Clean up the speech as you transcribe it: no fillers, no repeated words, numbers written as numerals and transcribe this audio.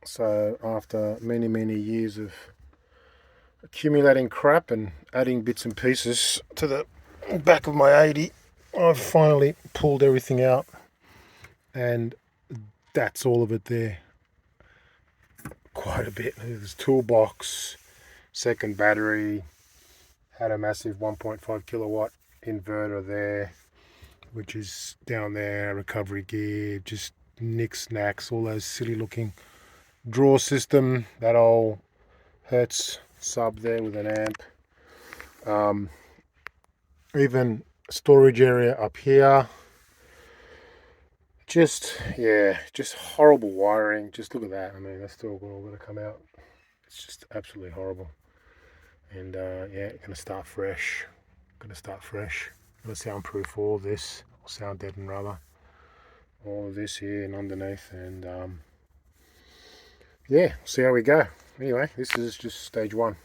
So after many years of accumulating crap and adding bits and pieces to the back of my 80, I've finally pulled everything out, and that's all of it there. Quite a bit. There's toolbox, second battery, had a massive 1.5 kilowatt inverter there, which is down there, recovery gear, just knicks-knacks, all those silly looking draw system, that old Hertz sub there with an amp, even storage area up here. Just horrible wiring. Just look at that. I mean, that's still all going to come out. It's just absolutely horrible. And gonna start fresh. Gonna soundproof all of this, or sound deaden rather, all of this here and underneath, and see how we go. Anyway, this is just stage one.